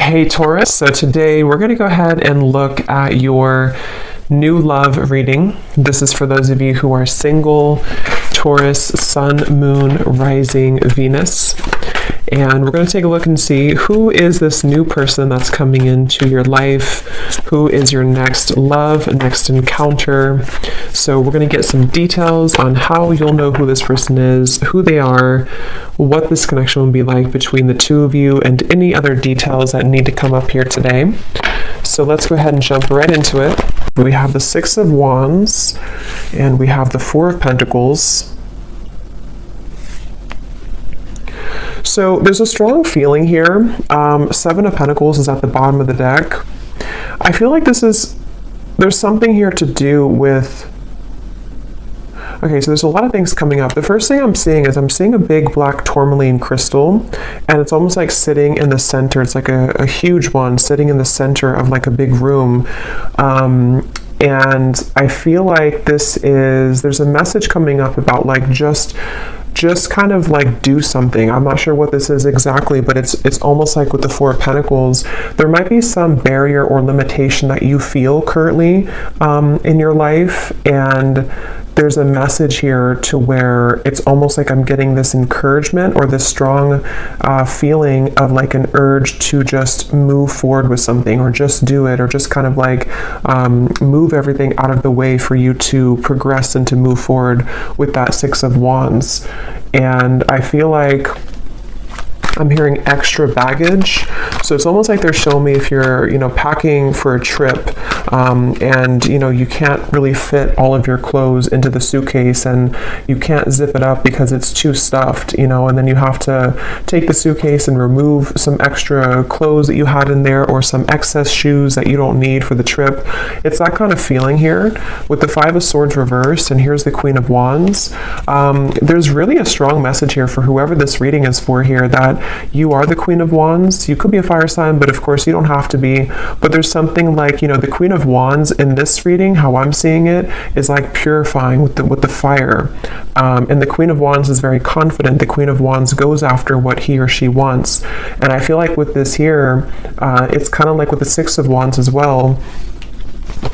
Hey Taurus, so today we're going to go ahead and look at your new love reading. This is for those of you who are single, Taurus, Sun, Moon, Rising, Venus. And we're going to take a look and see who is this new person that's coming into your life, who is your next love, next encounter. So we're going to get some details on how you'll know who this person is, who they are, what this connection will be like between the two of you, and any other details that need to come up here today. So let's go ahead and jump right into it. We have the Six of Wands, and we have the Four of Pentacles. So there's a strong feeling here. Seven of Pentacles is at the bottom of the deck. I feel like there's something here to do with, okay, so there's a lot of things coming up. The first thing I'm seeing is I'm seeing a big black tourmaline crystal, and it's almost like sitting in the center. It's like a huge one sitting in the center of like a big room. And I feel like there's a message coming up about like just kind of like do something. I'm not sure what this is exactly, but it's almost like with the Four of Pentacles, there might be some barrier or limitation that you feel currently in your life, and there's a message here to where it's almost like I'm getting this encouragement or this strong feeling of like an urge to just move forward with something, or just do it, or just kind of like move everything out of the way for you to progress and to move forward with that Six of Wands. And I feel like I'm hearing extra baggage. So it's almost like they're showing me if you're, packing for a trip, and, you can't really fit all of your clothes into the suitcase, and you can't zip it up because it's too stuffed, and then you have to take the suitcase and remove some extra clothes that you had in there, or some excess shoes that you don't need for the trip. It's that kind of feeling here with the Five of Swords reversed, and here's the Queen of Wands. There's really a strong message here for whoever this reading is for here, that you are the Queen of Wands. You could be a fire sign, but of course you don't have to be. But there's something like, the Queen of Wands in this reading, how I'm seeing it, is like purifying with the fire. And the Queen of Wands is very confident. The Queen of Wands goes after what he or she wants. And I feel like with this here, it's kind of like with the Six of Wands as well.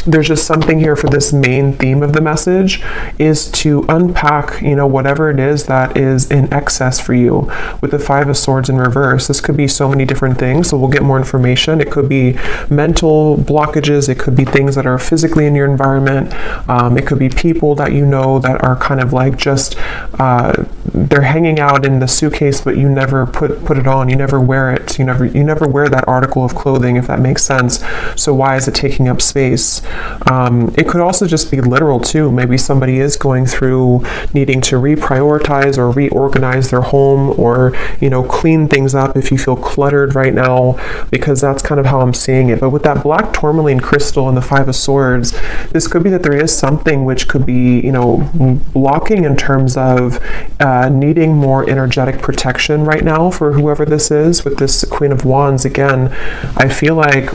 There's just something here for this main theme of the message is to unpack, whatever it is that is in excess for you. With the Five of Swords in reverse, this could be so many different things, so we'll get more information. It could be mental blockages, it could be things that are physically in your environment, it could be people that that are kind of like just, they're hanging out in the suitcase, but you never put it on, you never wear it, you never wear that article of clothing, if that makes sense. So why is it taking up space? It could also just be literal too. Maybe somebody is going through needing to reprioritize or reorganize their home, or clean things up if you feel cluttered right now, because that's kind of how I'm seeing it. But with that black tourmaline crystal and the Five of Swords, this could be that there is something which could be blocking in terms of needing more energetic protection right now for whoever this is. With this Queen of Wands, again, I feel like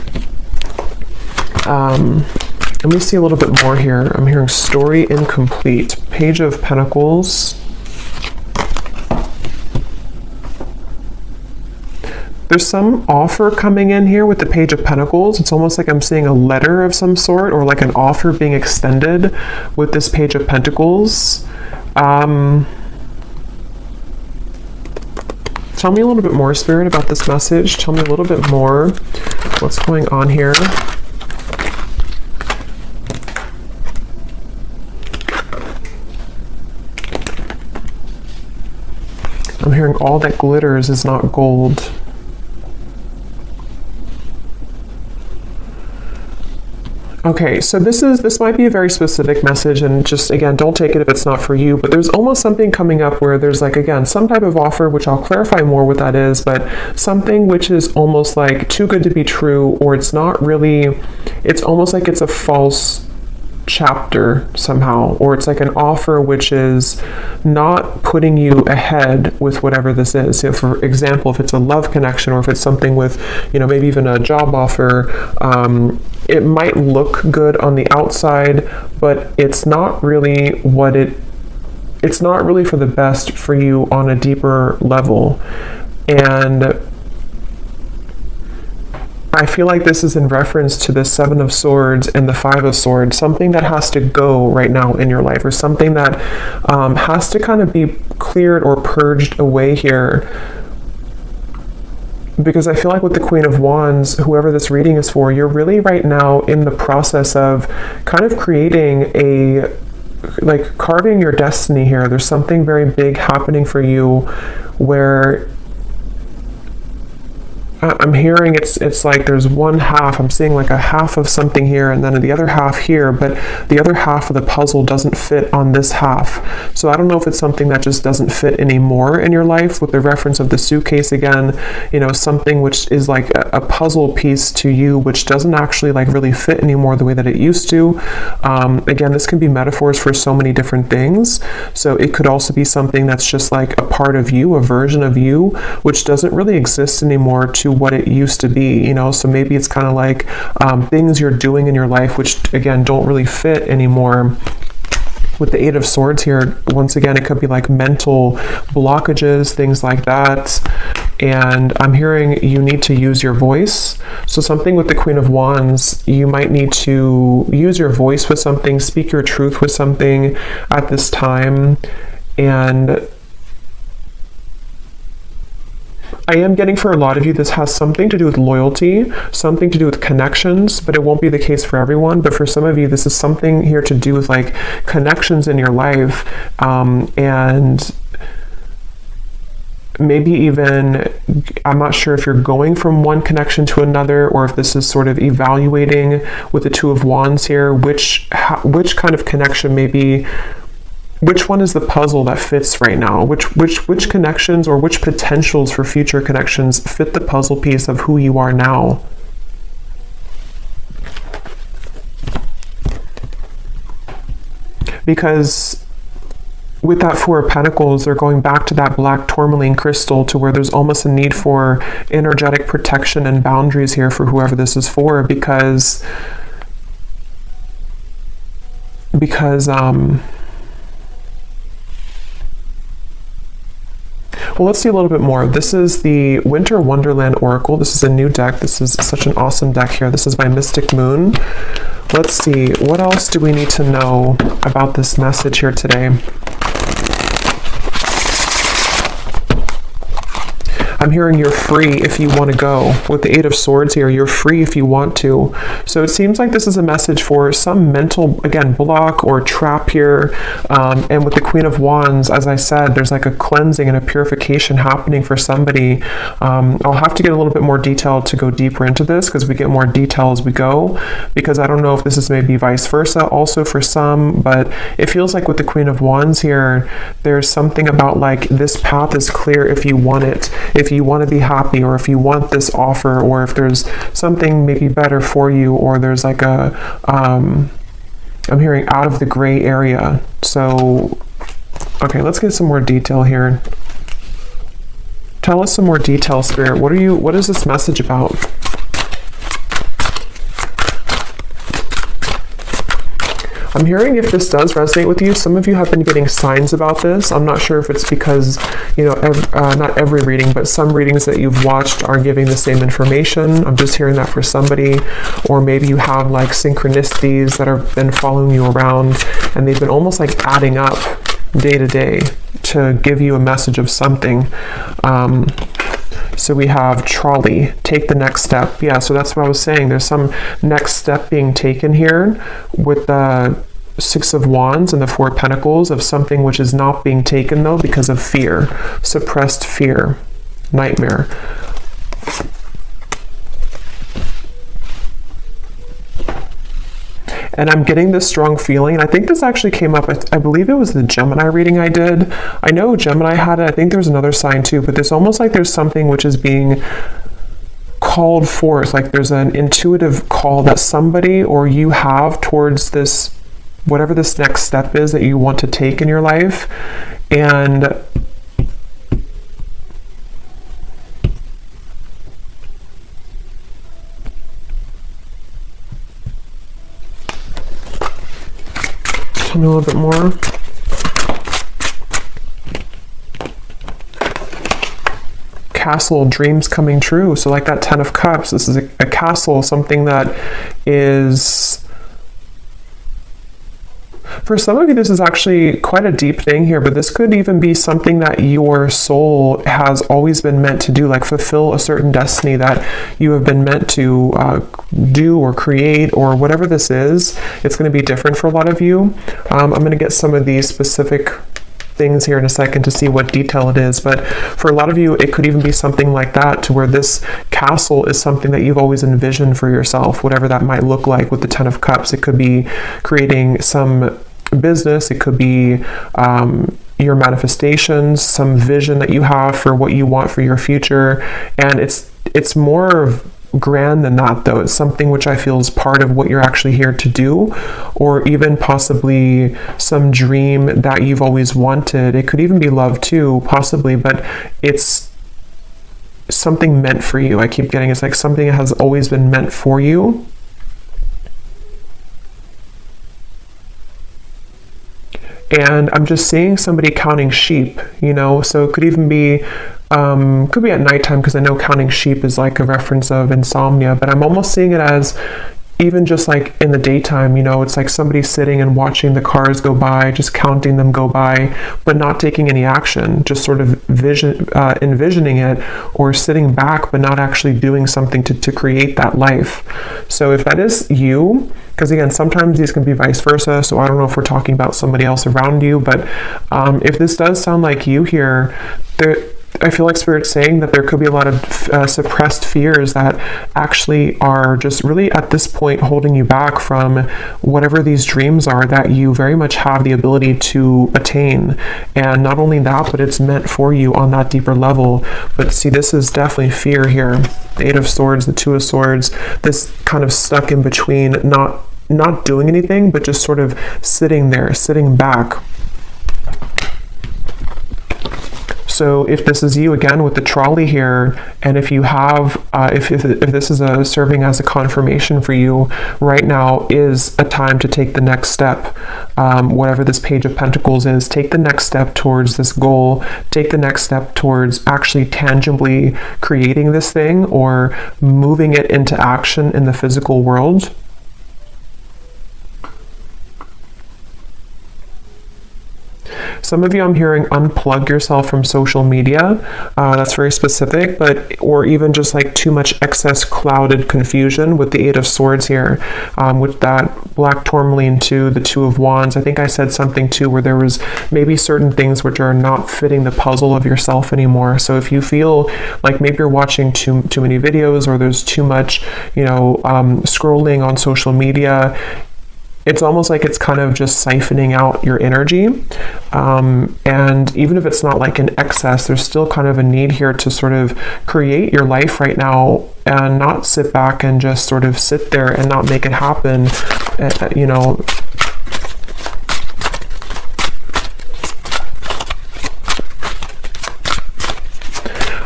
let me see a little bit more here. I'm hearing story incomplete. Page of Pentacles. There's some offer coming in here with the Page of Pentacles. It's almost like I'm seeing a letter of some sort, or like an offer being extended with this Page of Pentacles. Tell me a little bit more, Spirit, about this message. Tell me a little bit more. What's going on here? I'm hearing all that glitters is not gold. Okay, so this might be a very specific message, and just again, don't take it if it's not for you, but there's almost something coming up where there's like, again, some type of offer, which I'll clarify more what that is, but something which is almost like too good to be true, or it's not really, it's almost like it's a false chapter somehow, or it's like an offer which is not putting you ahead with whatever this is. So for example, if it's a love connection, or if it's something with, maybe even a job offer, it might look good on the outside, but it's not really it's not really for the best for you on a deeper level. And I feel like this is in reference to the Seven of Swords and the Five of Swords, something that has to go right now in your life, or something that has to kind of be cleared or purged away here. Because I feel like with the Queen of Wands, whoever this reading is for, you're really right now in the process of kind of creating like carving your destiny here. There's something very big happening for you where I'm hearing it's like there's one half, I'm seeing like a half of something here and then the other half here, but the other half of the puzzle doesn't fit on this half. So I don't know if it's something that just doesn't fit anymore in your life, with the reference of the suitcase again, you know, something which is like a puzzle piece to you, which doesn't actually like really fit anymore the way that it used to. Again, this can be metaphors for so many different things. So it could also be something that's just like a part of you, a version of you, which doesn't really exist anymore to what it used to be, you know. So maybe it's kind of like things you're doing in your life which again don't really fit anymore. With the Eight of Swords here, once again, it could be like mental blockages, things like that. And I'm hearing you need to use your voice. So something with the Queen of Wands, you might need to use your voice with something, speak your truth with something at this time. And I am getting, for a lot of you, this has something to do with loyalty, something to do with connections, but it won't be the case for everyone. But for some of you, this is something here to do with like connections in your life, and maybe even, I'm not sure if you're going from one connection to another, or if this is sort of evaluating with the Two of Wands here, which kind of connection maybe. Which one is the puzzle that fits right now? Which connections or which potentials for future connections fit the puzzle piece of who you are now? Because with that Four of Pentacles, they're going back to that black tourmaline crystal, to where there's almost a need for energetic protection and boundaries here for whoever this is for, because well, let's see a little bit more. This is the Winter Wonderland Oracle. This is a new deck. This is such an awesome deck here. This is by Mystic Moon. Let's see, what else do we need to know about this message here today? I'm hearing you're free if you want to go. With the Eight of Swords here, you're free if you want to. So it seems like this is a message for some mental, again, block or trap here. And with the Queen of Wands, as I said, there's like a cleansing and a purification happening for somebody. I'll have to get a little bit more detail to go deeper into this, because we get more detail as we go, because I don't know if this is maybe vice versa also for some, but it feels like with the Queen of Wands here, there's something about like this path is clear if you want it. If you want to be happy, or if you want this offer, or if there's something maybe better for you, or there's like a I'm hearing out of the gray area. So okay, let's get some more detail here. Tell us some more detail, Spirit. What is this message about? I'm hearing, if this does resonate with you, some of you have been getting signs about this. I'm not sure if it's because, you know, not every reading, but some readings that you've watched are giving the same information. I'm just hearing that for somebody. Or maybe you have like synchronicities that have been following you around, and they've been almost like adding up day to day to give you a message of something. So we have trolley, take the next step. Yeah, so that's what I was saying. There's some next step being taken here with the Six of Wands and the Four of Pentacles, of something which is not being taken though because of fear, suppressed fear, nightmare. And I'm getting this strong feeling, and I think this actually came up, I believe it was the Gemini reading I did. I know Gemini had it, I think there's another sign too, but there's almost like there's something which is being called forth, like there's an intuitive call that somebody or you have towards this, whatever this next step is that you want to take in your life. And tell me a little bit more. castle, dreams coming true. So like that 10 of Cups, this is a castle, something that is... For some of you, this is actually quite a deep thing here, but this could even be something that your soul has always been meant to do, like fulfill a certain destiny that you have been meant to do or create, or whatever this is. It's going to be different for a lot of you. I'm going to get some of these specific things here in a second to see what detail it is, but for a lot of you, it could even be something like that, to where this castle is something that you've always envisioned for yourself, whatever that might look like with the 10 of Cups. It could be creating some business, it could be your manifestations, some vision that you have for what you want for your future, and it's more grand than that, though. It's something which I feel is part of what you're actually here to do, or even possibly some dream that you've always wanted. It could even be love too, possibly, but it's something meant for you. I keep getting it's like something that has always been meant for you. And I'm just seeing somebody counting sheep, you know, so it could even be at nighttime, because I know counting sheep is like a reference of insomnia, but I'm almost seeing it as even just like in the daytime, you know, it's like somebody sitting and watching the cars go by, just counting them go by, but not taking any action, just sort of envisioning it, or sitting back, but not actually doing something to create that life. So if that is you, because again, sometimes these can be vice versa, so I don't know if we're talking about somebody else around you, but if this does sound like you here, I feel like Spirit's saying that there could be a lot of suppressed fears that actually are just really at this point holding you back from whatever these dreams are that you very much have the ability to attain. And not only that, but it's meant for you on that deeper level. But see, this is definitely fear here. The 8 of Swords, the 2 of Swords, this kind of stuck in between, not doing anything, but just sort of sitting there, sitting back. So if this is you, again, with the trolley here, and if you have, if this is serving as a confirmation for you, right now is a time to take the next step. Whatever this Page of Pentacles is, take the next step towards this goal, take the next step towards actually tangibly creating this thing, or moving it into action in the physical world. Some of you, I'm hearing, unplug yourself from social media. That's very specific, or even just like too much excess clouded confusion with the 8 of Swords here, with that black tourmaline to the 2 of Wands. I think I said something too where there was maybe certain things which are not fitting the puzzle of yourself anymore. So if you feel like maybe you're watching too many videos, or there's too much, you know, scrolling on social media, it's almost like it's kind of just siphoning out your energy. And even if it's not like an excess, there's still kind of a need here to sort of create your life right now, and not sit back and just sort of sit there and not make it happen, you know.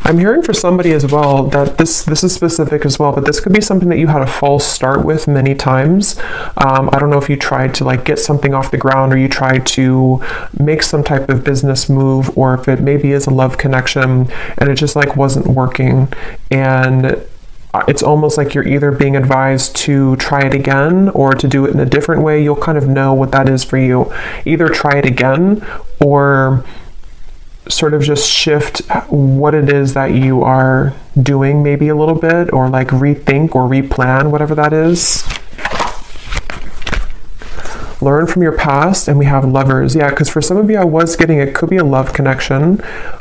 I'm hearing for somebody as well that this is specific as well, but this could be something that you had a false start with many times. I don't know if you tried to like get something off the ground, or you tried to make some type of business move, or if it maybe is a love connection and it just like wasn't working. And it's almost like you're either being advised to try it again or to do it in a different way. You'll kind of know what that is for you. Either try it again, or sort of just shift what it is that you are doing maybe a little bit, or like rethink or replan, whatever that is. Learn from your past, and we have Lovers. Yeah, because for some of you, I was getting, it could be a love connection.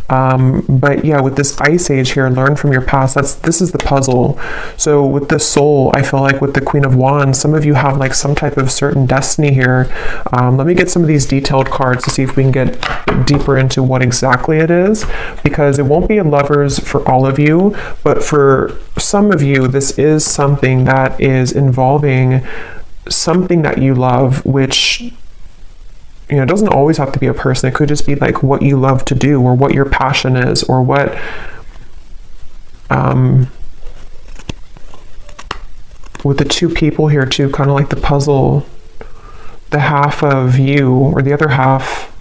But yeah, with this Ice Age here, learn from your past. This is the puzzle. So with the Soul, I feel like with the Queen of Wands, some of you have like some type of certain destiny here. Let me get some of these detailed cards to see if we can get deeper into what exactly it is, because it won't be a Lovers for all of you, but for some of you, this is something that is involving something that you love, which, you know, it doesn't always have to be a person. It could just be like what you love to do, or what your passion is, or what with the 2 people here too, kind of like the puzzle, the half of you or the other half.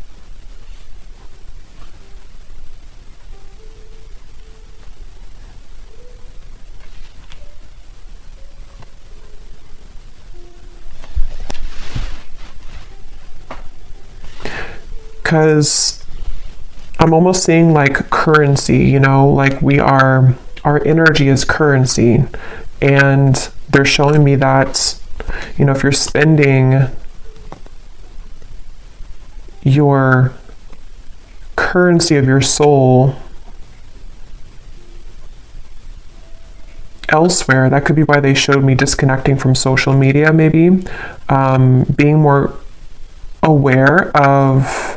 because I'm almost seeing like currency, you know, like our energy is currency. And they're showing me that, you know, if you're spending your currency of your soul elsewhere, that could be why they showed me disconnecting from social media, maybe, being more aware of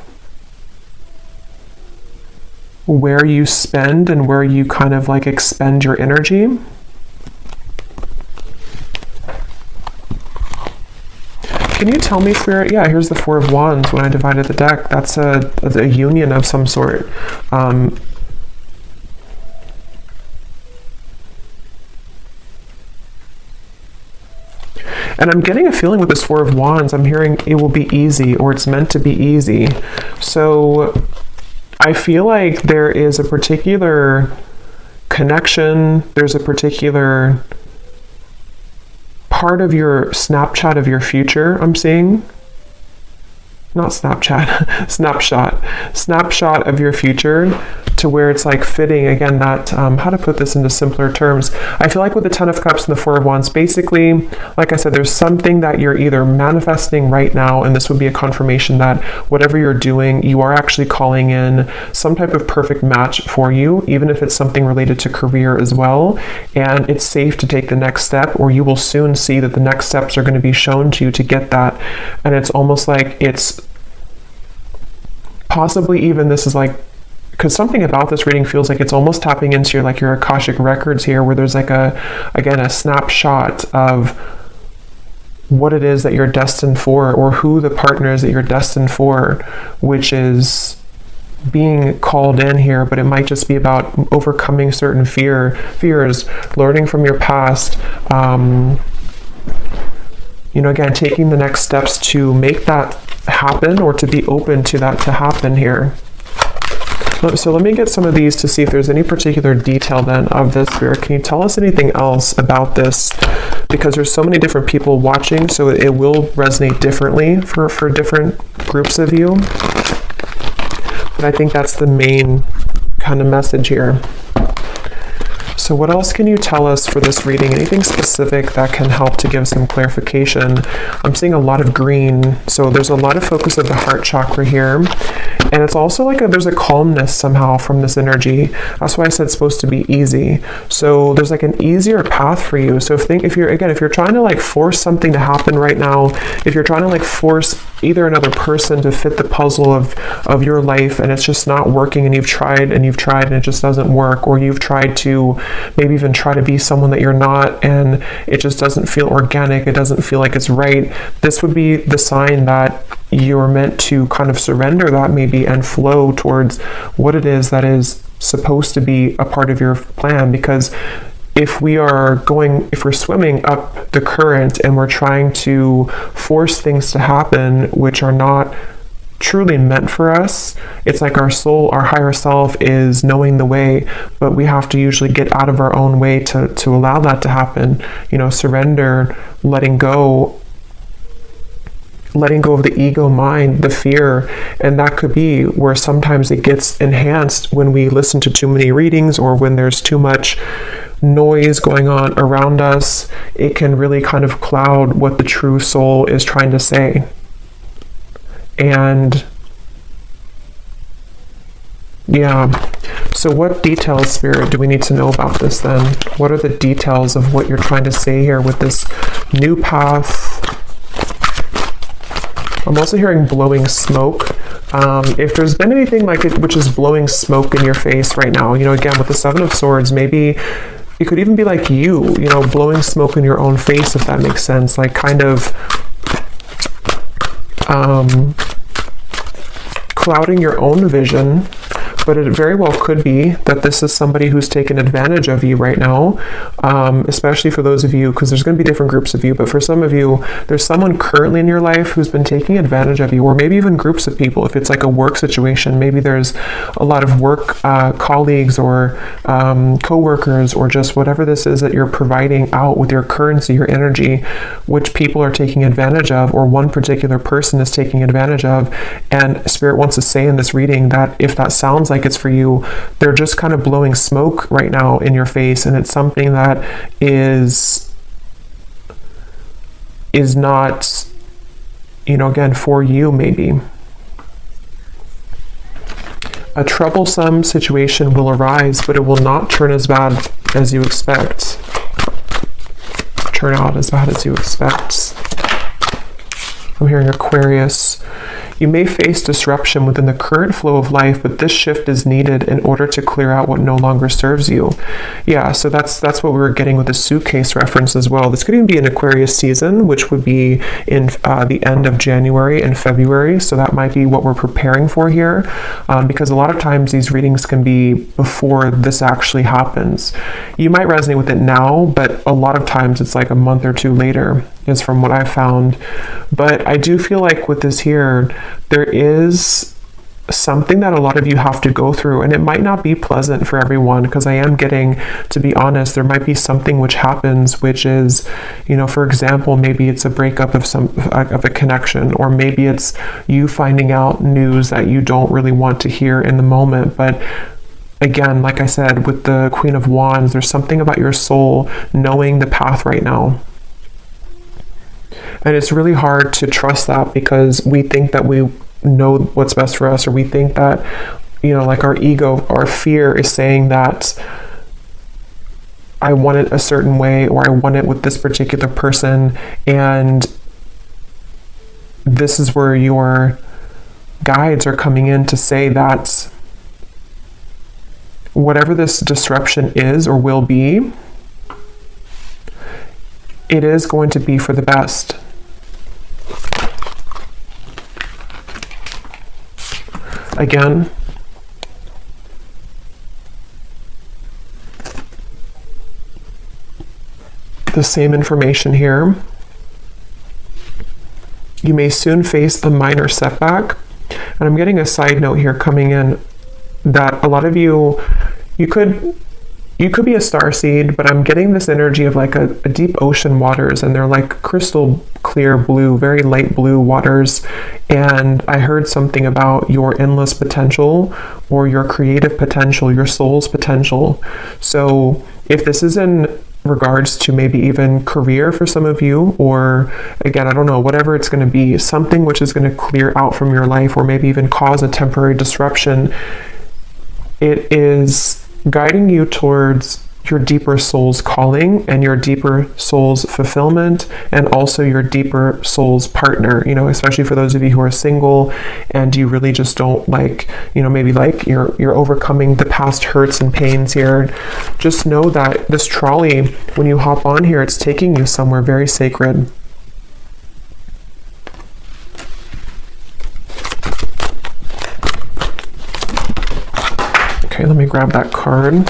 where you spend and where you kind of like expend your energy. Can you tell me, Spirit? Yeah, here's the Four of Wands. When I divided the deck, that's a union of some sort. And I'm getting a feeling with this Four of Wands, I'm hearing it will be easy, or it's meant to be easy. So I feel like there is a particular connection, there's a particular part of your Snapchat of your future I'm seeing. Not Snapchat, snapshot of your future, to where it's like fitting, again, that, how to put this into simpler terms. I feel like with the Ten of Cups and the Four of Wands, basically, like I said, there's something that you're either manifesting right now, and this would be a confirmation that whatever you're doing, you are actually calling in some type of perfect match for you, even if it's something related to career as well. And it's safe to take the next step, or you will soon see that the next steps are going to be shown to you to get that. And it's almost like it's possibly even, this is like, because something about this reading feels like it's almost tapping into your, like your Akashic records here, where there's like again, a snapshot of what it is that you're destined for, or who the partner is that you're destined for, which is being called in here. But it might just be about overcoming certain fears, learning from your past, you know, again, taking the next steps to make that happen, or to be open to that to happen here. So let me get some of these to see if there's any particular detail then of this, Spirit. Can you tell us anything else about this? Because there's so many different people watching, so it will resonate differently for different groups of you. But I think that's the main kind of message here. So what else can you tell us for this reading? Anything specific that can help to give some clarification? I'm seeing a lot of green, so there's a lot of focus of the heart chakra here. And it's also like there's a calmness somehow from this energy. That's why I said it's supposed to be easy. So there's like an easier path for you. So if you're trying to like force something to happen right now, if you're trying to like force either another person to fit the puzzle of your life, and it's just not working, and you've tried and it just doesn't work, or you've tried to maybe even try to be someone that you're not, and it just doesn't feel organic, it doesn't feel like it's right, this would be the sign that you're meant to kind of surrender that maybe and flow towards what it is that is supposed to be a part of your plan. Because if we're swimming up the current and we're trying to force things to happen which are not truly meant for us, it's like our soul, our higher self is knowing the way, but we have to usually get out of our own way to allow that to happen. You know, surrender, letting go of the ego mind, the fear. And that could be where sometimes it gets enhanced when we listen to too many readings, or when there's too much noise going on around us. It can really kind of cloud what the true soul is trying to say. And yeah, so what details, Spirit, do we need to know about this then? What are the details of what you're trying to say here with this new path? I'm also hearing blowing smoke. If there's been anything like it which is blowing smoke in your face right now, you know, again, with the Seven of Swords, maybe it could even be like you know, blowing smoke in your own face, if that makes sense, like kind of clouding your own vision. but it very well could be that this is somebody who's taken advantage of you right now, especially for those of you, because there's going to be different groups of you, but for some of you, there's someone currently in your life who's been taking advantage of you, or maybe even groups of people. If it's like a work situation, maybe there's a lot of work colleagues or co-workers, or just whatever this is that you're providing out with your currency, your energy, which people are taking advantage of, or one particular person is taking advantage of. And Spirit wants to say in this reading that if that sounds like it's for you, they're just kind of blowing smoke right now in your face, and it's something that is not, you know, again, for you. Maybe a troublesome situation will arise, but it will not turn as bad as you expect. Turn out as bad as you expect. I'm hearing Aquarius. You may face disruption within the current flow of life, but this shift is needed in order to clear out what no longer serves you. Yeah, so that's what we were getting with the suitcase reference as well. This could even be an Aquarius season, which would be in the end of January and February. So that might be what we're preparing for here, because a lot of times these readings can be before this actually happens. You might resonate with it now, but a lot of times it's like a month or two later, is from what I found. But I do feel like with this here, there is something that a lot of you have to go through, and it might not be pleasant for everyone, because I am getting, to be honest, there might be something which happens, which is, you know, for example, maybe it's a breakup of a connection, or maybe it's you finding out news that you don't really want to hear in the moment. But again, like I said, with the Queen of Wands, there's something about your soul knowing the path right now. And it's really hard to trust that, because we think that we know what's best for us, or we think that, you know, like our ego, our fear is saying that I want it a certain way, or I want it with this particular person. And this is where your guides are coming in to say that whatever this disruption is or will be, it is going to be for the best. Again, the same information here. You may soon face a minor setback. And I'm getting a side note here coming in that a lot of you could be a starseed, but I'm getting this energy of like a deep ocean waters, and they're like crystal clear blue, very light blue waters. And I heard something about your endless potential, or your creative potential, your soul's potential. So if this is in regards to maybe even career for some of you, or again, I don't know, whatever it's going to be, something which is going to clear out from your life, or maybe even cause a temporary disruption, it is guiding you towards your deeper soul's calling and your deeper soul's fulfillment, and also your deeper soul's partner, you know, especially for those of you who are single and you really just don't like, you know, maybe like you're overcoming the past hurts and pains here. Just know that this trolley, when you hop on here, it's taking you somewhere very sacred. Okay, let me grab that card.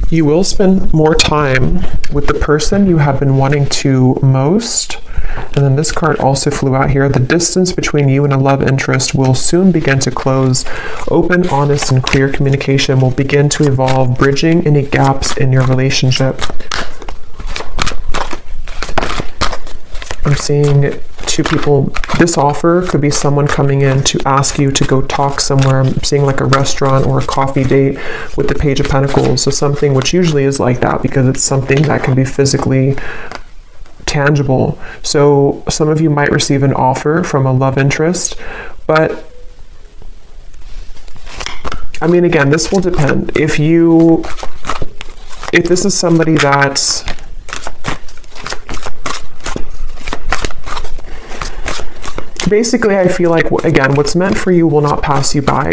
You will spend more time with the person you have been wanting to most. And then this card also flew out here. The distance between you and a love interest will soon begin to close. Open, honest, and clear communication will begin to evolve, bridging any gaps in your relationship. I'm seeing two people. This offer could be someone coming in to ask you to go talk somewhere. I'm seeing like a restaurant or a coffee date with the Page of Pentacles. So something which usually is like that, because it's something that can be physically tangible. So some of you might receive an offer from a love interest, but I mean, again, this will depend. If this is somebody that basically, I feel like, again, what's meant for you will not pass you by.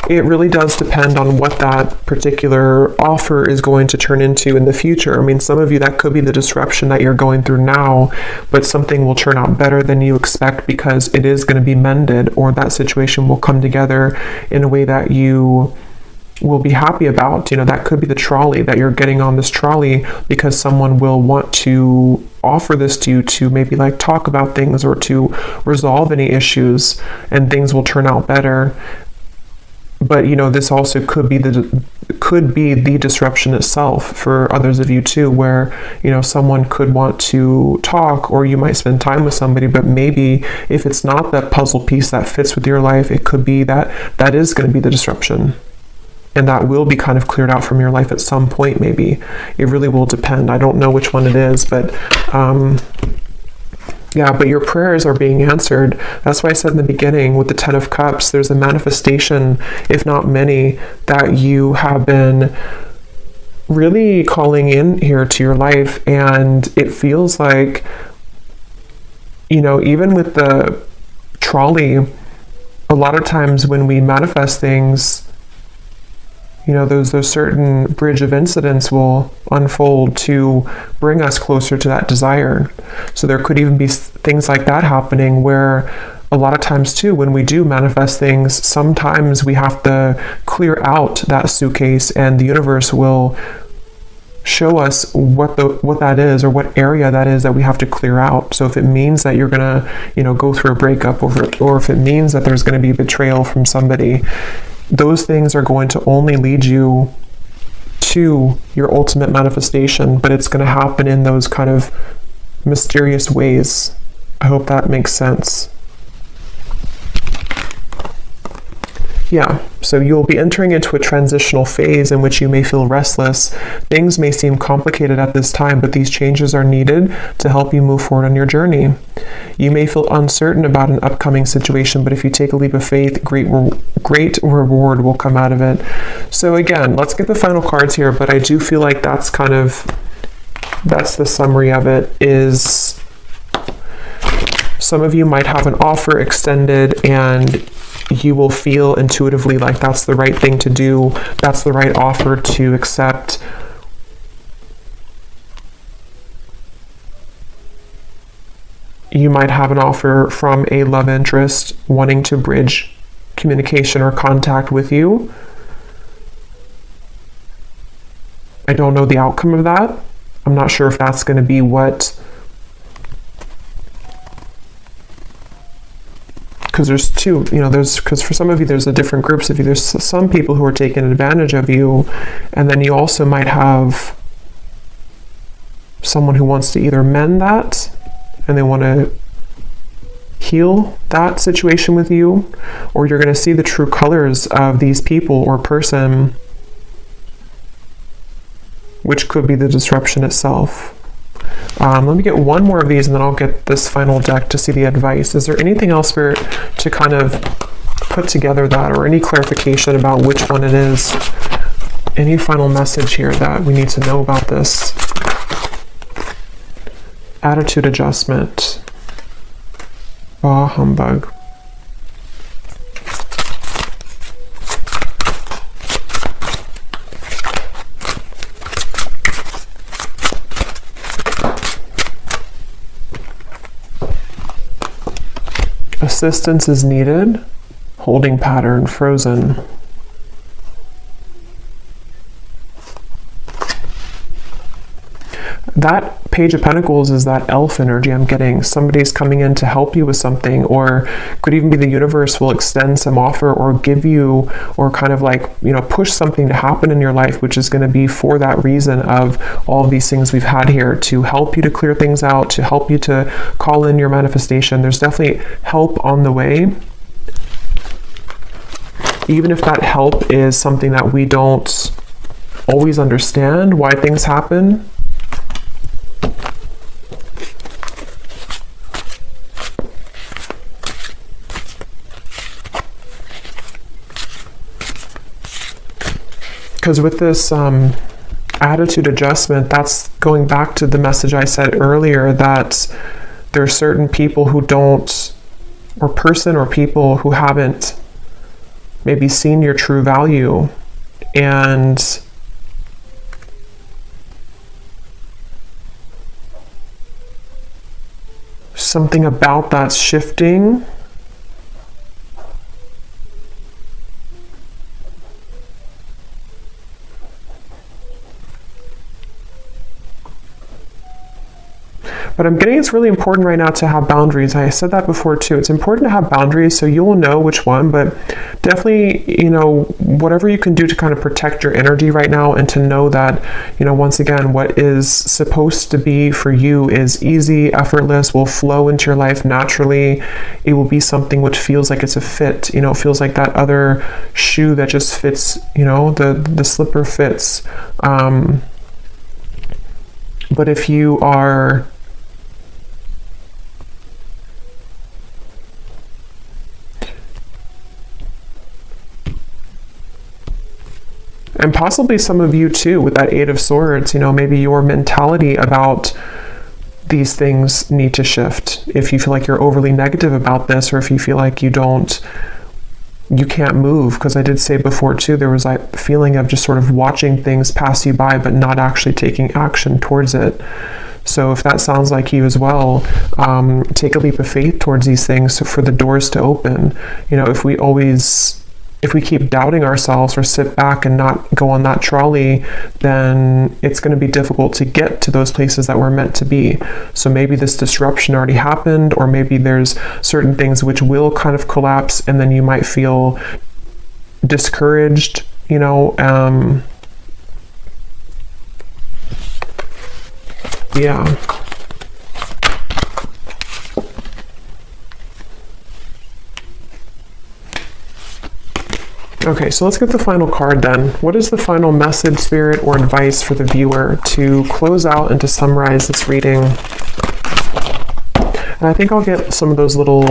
It really does depend on what that particular offer is going to turn into in the future. I mean, some of you, that could be the disruption that you're going through now, but something will turn out better than you expect because it is going to be mended, or that situation will come together in a way that you will be happy about. You know, that could be the trolley, that you're getting on this trolley because someone will want to offer this to you to maybe like talk about things or to resolve any issues, and things will turn out better. But you know, this also could be the disruption itself for others of you too, where you know, someone could want to talk, or you might spend time with somebody, but maybe if it's not that puzzle piece that fits with your life, it could be that is going to be the disruption. And that will be kind of cleared out from your life at some point, maybe. It really will depend. I don't know which one it is, but yeah, but your prayers are being answered. That's why I said in the beginning with the 10 of Cups, there's a manifestation, if not many, that you have been really calling in here to your life. And it feels like, you know, even with the trolley, a lot of times when we manifest things, you know, those certain bridge of incidents will unfold to bring us closer to that desire. So there could even be things like that happening, where a lot of times too, when we do manifest things, sometimes we have to clear out that suitcase, and the universe will show us what that is, or what area that is that we have to clear out. So if it means that you're gonna, you know, go through a breakup, or if it means that there's going to be betrayal from somebody, those things are going to only lead you to your ultimate manifestation, but it's going to happen in those kind of mysterious ways. I hope that makes sense. Yeah, so you'll be entering into a transitional phase in which you may feel restless. Things may seem complicated at this time, but these changes are needed to help you move forward on your journey. You may feel uncertain about an upcoming situation, but if you take a leap of faith, great reward will come out of it. So again, let's get the final cards here, but I do feel like that's the summary of it. Is some of you might have an offer extended, and you will feel intuitively like that's the right thing to do, that's the right offer to accept. You might have an offer from a love interest wanting to bridge communication or contact with you. I don't know the outcome of that. I'm not sure if that's going to be what, because there's two, you know, because for some of you, there's a different groups of you. There's some people who are taking advantage of you, and then you also might have someone who wants to either mend that, and they want to heal that situation with you, or you're going to see the true colors of these people or person, which could be the disruption itself. Let me get one more of these, and then I'll get this final deck to see the advice. Is there anything else, Spirit, to kind of put together that, or any clarification about which one it is? Any final message here that we need to know about this? Attitude adjustment. Bah humbug. Assistance is needed. Holding pattern, frozen. That Page of Pentacles is that elf energy I'm getting. Somebody's coming in to help you with something, or could even be the universe will extend some offer or give you, or kind of like, you know, push something to happen in your life, which is going to be for that reason of all of these things we've had here, to help you to clear things out, to help you to call in your manifestation. There's definitely help on the way. Even if that help is something that we don't always understand why things happen. Because with this attitude adjustment, that's going back to the message I said earlier, that there are certain people who don't or person or people who haven't maybe seen your true value, and something about that's shifting. But I'm getting it's really important right now to have boundaries. I said that before too. It's important to have boundaries so you will know which one, but definitely, you know, whatever you can do to kind of protect your energy right now, and to know that, you know, once again, what is supposed to be for you is easy, effortless, will flow into your life naturally. It will be something which feels like it's a fit, you know, it feels like that other shoe that just fits, you know, the slipper fits. But if you are and possibly some of you too, with that Eight of Swords, you know, maybe your mentality about these things need to shift. If you feel like you're overly negative about this, or if you feel like you can't move, because I did say before too, there was that feeling of just sort of watching things pass you by, but not actually taking action towards it. So if that sounds like you as well, take a leap of faith towards these things for the doors to open. You know, if we keep doubting ourselves or sit back and not go on that trolley, then it's going to be difficult to get to those places that we're meant to be. So maybe this disruption already happened, or maybe there's certain things which will kind of collapse, and then you might feel discouraged, you know. Yeah. Okay, so let's get the final card then. What is the final message, spirit, or advice for the viewer to close out and to summarize this reading? And I think I'll get some of those little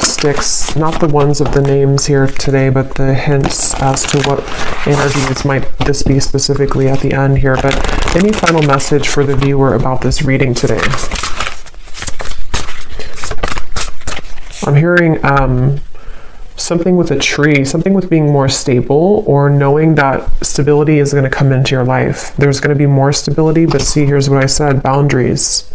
sticks, not the ones of the names here today, but the hints as to what energies might this be specifically at the end here. But any final message for the viewer about this reading today? I'm hearing something with a tree, something with being more stable, or knowing that stability is going to come into your life. There's going to be more stability, but see, here's what I said, boundaries.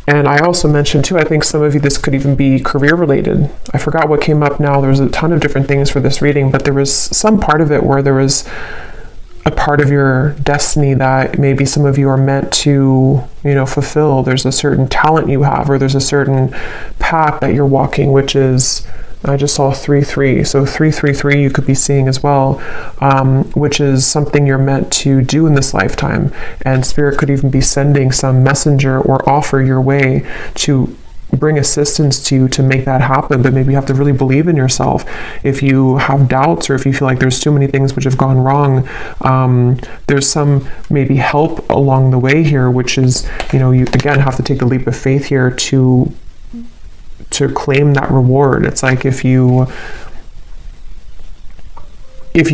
And I also mentioned too, I think some of you, this could even be career related. I forgot what came up now. There was a ton of different things for this reading, but there was some part of it where there was a part of your destiny that maybe some of you are meant to, you know, fulfill. There's a certain talent you have, or there's a certain path that you're walking, which is, I just saw 3-3. So 3-3-3 you could be seeing as well, which is something you're meant to do in this lifetime. And Spirit could even be sending some messenger or offer your way to bring assistance to you to make that happen. But maybe you have to really believe in yourself. If you have doubts, or if you feel like there's too many things which have gone wrong, there's some maybe help along the way here, which is, you know, you again have to take a leap of faith here to claim that reward. It's like if you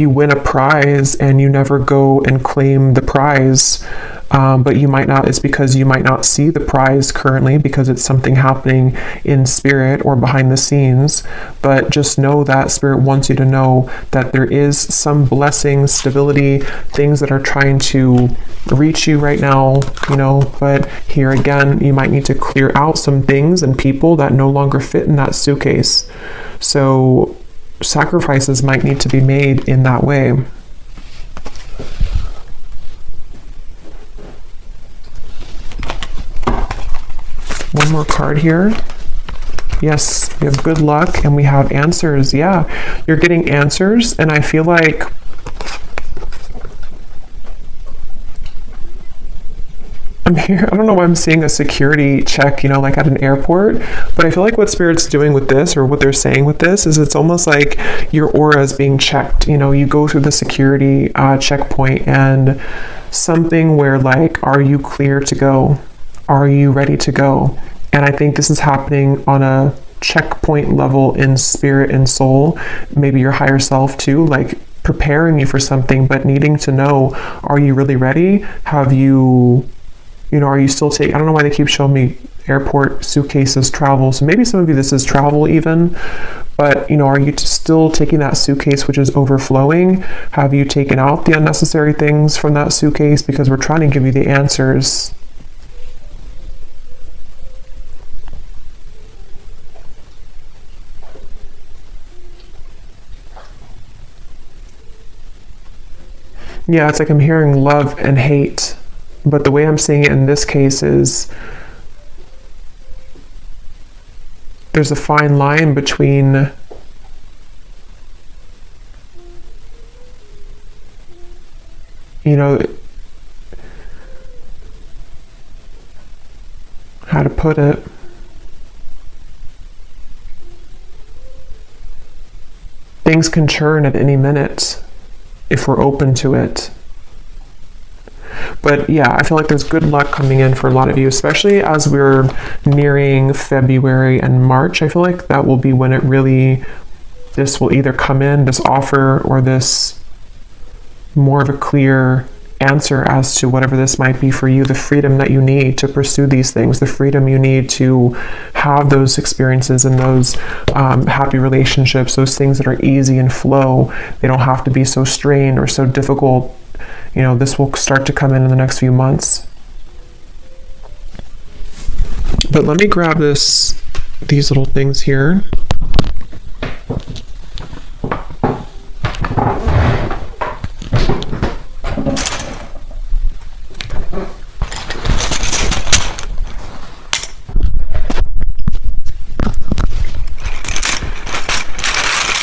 win a prize and you never go and claim the prize, but you might not, it's because you might not see the prize currently, because it's something happening in spirit or behind the scenes. But just know that Spirit wants you to know that there is some blessing, stability, things that are trying to reach you right now, you know. But here again, you might need to clear out some things and people that no longer fit in that suitcase. So sacrifices might need to be made in that way. One more card here. Yes, we have good luck and we have answers. Yeah, you're getting answers, and I feel like I'm here. I don't know why I'm seeing a security check, you know, like at an airport, but I feel like what Spirit's doing with this, or what they're saying with this, is it's almost like your aura is being checked. You know, you go through the security checkpoint, and something where like, are you clear to go? Are you ready to go? And I think this is happening on a checkpoint level in spirit and soul, maybe your higher self too, like preparing you for something, but needing to know, are you really ready? Have you You know, are you still taking, I don't know why they keep showing me airport, suitcases, travel. So maybe some of you, this is travel even, but you know, are you still taking that suitcase which is overflowing? Have you taken out the unnecessary things from that suitcase? Because we're trying to give you the answers. Yeah, it's like I'm hearing love and hate, but the way I'm seeing it in this case is there's a fine line between you know, how to put it. Things can churn at any minute if we're open to it. But yeah, I feel like there's good luck coming in for a lot of you, especially as we're nearing February and March. I feel like that will be when it really, this will either come in, this offer, or this more of a clear answer as to whatever this might be for you, the freedom that you need to pursue these things, the freedom you need to have those experiences and those happy relationships, those things that are easy and flow. They don't have to be so strained or so difficult. You know, this will start to come in the next few months. But let me grab these little things here.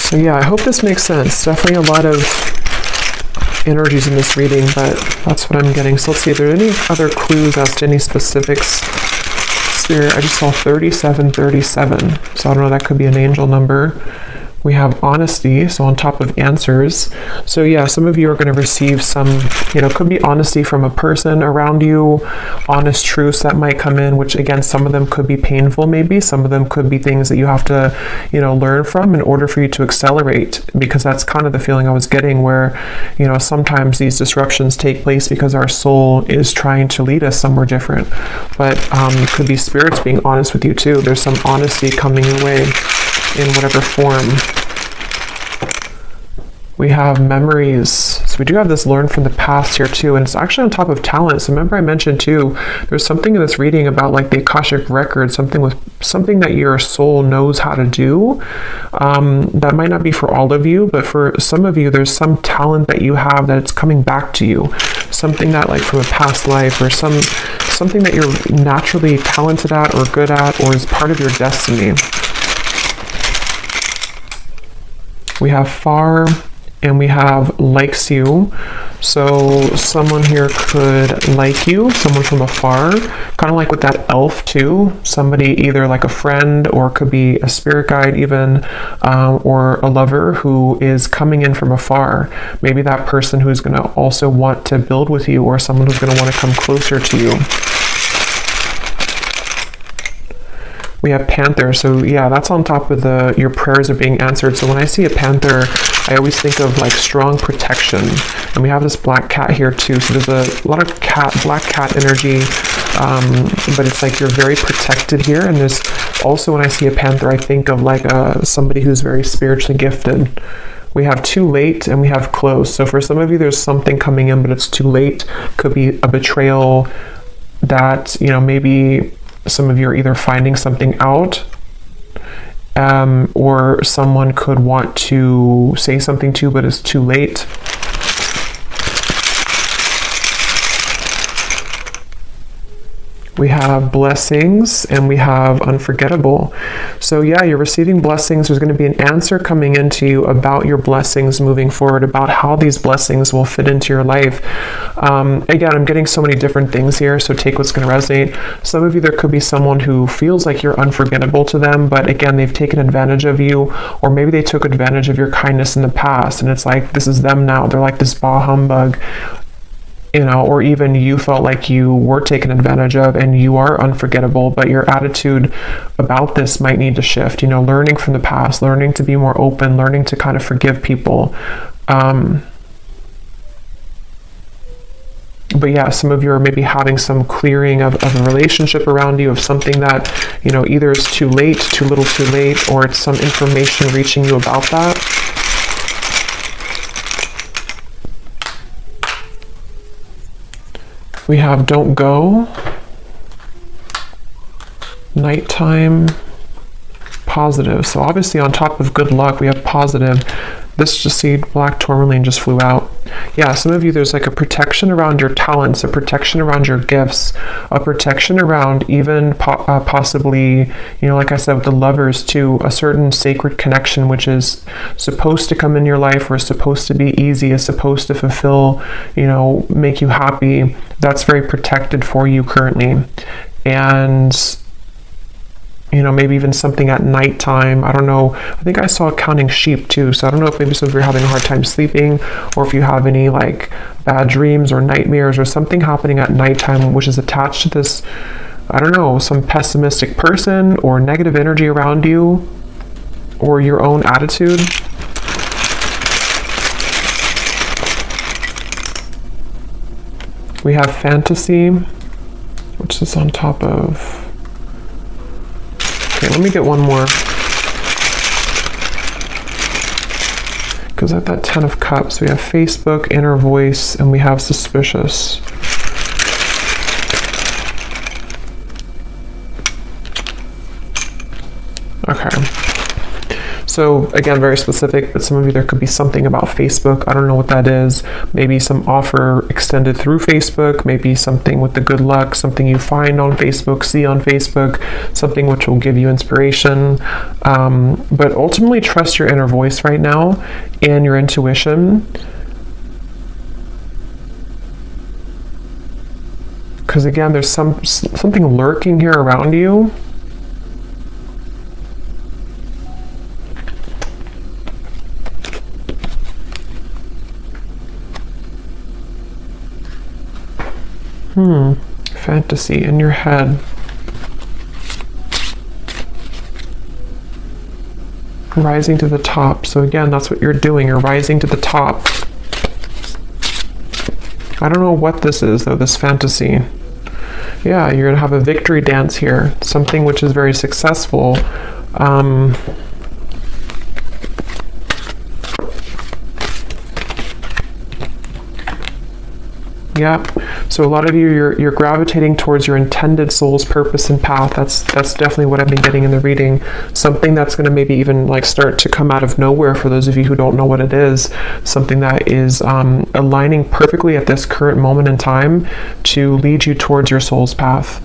So yeah, I hope this makes sense. Definitely a lot of energies in this reading, but that's what I'm getting. So let's see if there are any other clues as to any specifics. Spirit, I just saw 3737. So I don't know, that could be an angel number. We have honesty, so on top of answers. So yeah, some of you are going to receive some, you know, could be honesty from a person around you, honest truths that might come in, which again, some of them could be painful maybe, some of them could be things that you have to, you know, learn from in order for you to accelerate, because that's kind of the feeling I was getting where, you know, sometimes these disruptions take place because our soul is trying to lead us somewhere different. But it could be spirits being honest with you too. There's some honesty coming your way in whatever form. We have memories. So we do have this learn from the past here too, and it's actually on top of talent. So remember I mentioned too, there's something in this reading about like the Akashic record, something that your soul knows how to do. That might not be for all of you, but for some of you, there's some talent that you have that it's coming back to you. Something that like from a past life, or something that you're naturally talented at or good at, or is part of your destiny. We have far, and we have likes you. So someone here could like you, someone from afar, kind of like with that elf too. Somebody either like a friend, or could be a spirit guide even, or a lover who is coming in from afar. Maybe that person who's going to also want to build with you, or someone who's going to want to come closer to you. We have panther, so yeah, that's on top of your prayers are being answered. So when I see a panther, I always think of like strong protection. And we have this black cat here too, so there's a lot of black cat energy, but it's like you're very protected here. And there's also, when I see a panther, I think of like somebody who's very spiritually gifted. We have too late, and we have close. So for some of you, there's something coming in, but it's too late. Could be a betrayal that, you know, maybe some of you are either finding something out, or someone could want to say something to you, but it's too late. We have blessings, and we have unforgettable. So yeah, you're receiving blessings. There's going to be an answer coming into you about your blessings moving forward, about how these blessings will fit into your life. Again, I'm getting so many different things here, so take what's going to resonate. Some of you, there could be someone who feels like you're unforgettable to them, but again, they've taken advantage of you, or maybe they took advantage of your kindness in the past, and it's like, this is them now. They're like this bah humbug. You know, or even you felt like you were taken advantage of and you are unforgettable, but your attitude about this might need to shift. You know, learning from the past, learning to be more open, learning to kind of forgive people. But yeah, some of you are maybe having some clearing of a relationship around you, of something that, you know, either is too late, too little too late, or it's some information reaching you about that. We have don't go, nighttime, positive. So obviously on top of good luck, we have positive. This just see black tourmaline just flew out. Yeah, some of you, there's like a protection around your talents, a protection around your gifts, a protection around even possibly, you know, like I said, with the lovers too, a certain sacred connection, which is supposed to come in your life, or is supposed to be easy, is supposed to fulfill, you know, make you happy. That's very protected for you currently. And you know, maybe even something at nighttime. I don't know. I think I saw counting sheep too. So I don't know if maybe some of you are having a hard time sleeping, or if you have any like bad dreams or nightmares or something happening at nighttime, which is attached to this, I don't know, some pessimistic person or negative energy around you, or your own attitude. We have fantasy, which is on top of. Okay, let me get one more. Because at that 10 of Cups, we have Facebook, inner voice, and we have suspicious. Okay. So again, very specific, but some of you, there could be something about Facebook. I don't know what that is. Maybe some offer extended through Facebook, maybe something with the good luck, something you find on Facebook, see on Facebook, something which will give you inspiration. But ultimately trust your inner voice right now and your intuition. Because again, there's something lurking here around you. Fantasy in your head. Rising to the top. So again, that's what you're doing. You're rising to the top. I don't know what this is though, this fantasy. Yeah, you're gonna have a victory dance here. Something which is very successful. Yeah, so a lot of you, you're gravitating towards your intended soul's purpose and path. That's definitely what I've been getting in the reading. Something that's going to maybe even like start to come out of nowhere for those of you who don't know what it is. Something that is aligning perfectly at this current moment in time to lead you towards your soul's path.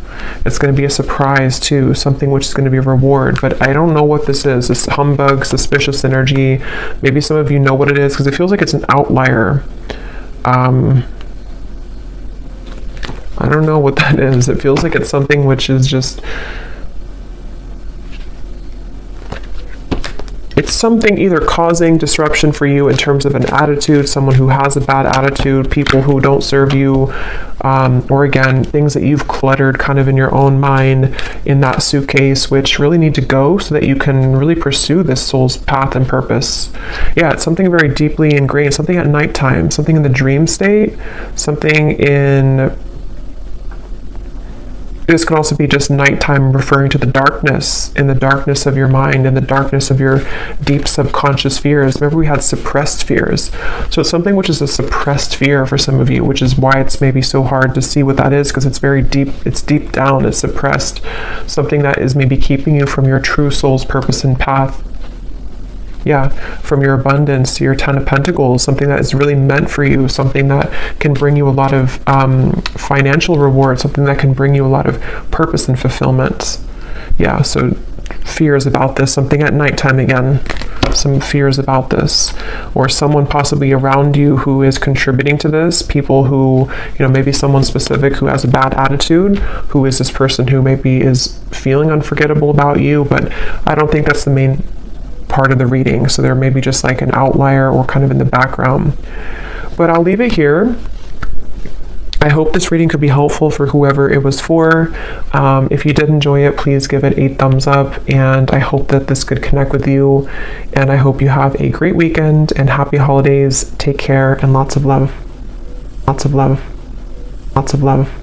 It's going to be a surprise too, something which is going to be a reward, but I don't know what this is. This humbug, suspicious energy. Maybe some of you know what it is because it feels like it's an outlier. I don't know what that is. It feels like it's something which is just, it's something either causing disruption for you in terms of an attitude, someone who has a bad attitude, people who don't serve you, or again, things that you've cluttered kind of in your own mind in that suitcase, which really need to go so that you can really pursue this soul's path and purpose. Yeah, it's something very deeply ingrained, something at nighttime, something in the dream state, something in... This can also be just nighttime, referring to the darkness, in the darkness of your mind, in the darkness of your deep subconscious fears. Remember, we had suppressed fears. So it's something which is a suppressed fear for some of you, which is why it's maybe so hard to see what that is, because it's very deep, it's deep down, it's suppressed. Something that is maybe keeping you from your true soul's purpose and path. Yeah, from your abundance to your 10 of Pentacles, something that is really meant for you, something that can bring you a lot of financial reward, something that can bring you a lot of purpose and fulfillment. Yeah, so fears about this, something at nighttime again, some fears about this, or someone possibly around you who is contributing to this, people who, you know, maybe someone specific who has a bad attitude, who is this person who maybe is feeling unforgettable about you, but I don't think that's the main part of the reading, so there may be just like an outlier or kind of in the background. But I'll leave it here. I hope this reading could be helpful for whoever it was for. If you did enjoy it, please give it a thumbs up, and I hope that this could connect with you, and I hope you have a great weekend and happy holidays. Take care and lots of love. Lots of love. Lots of love.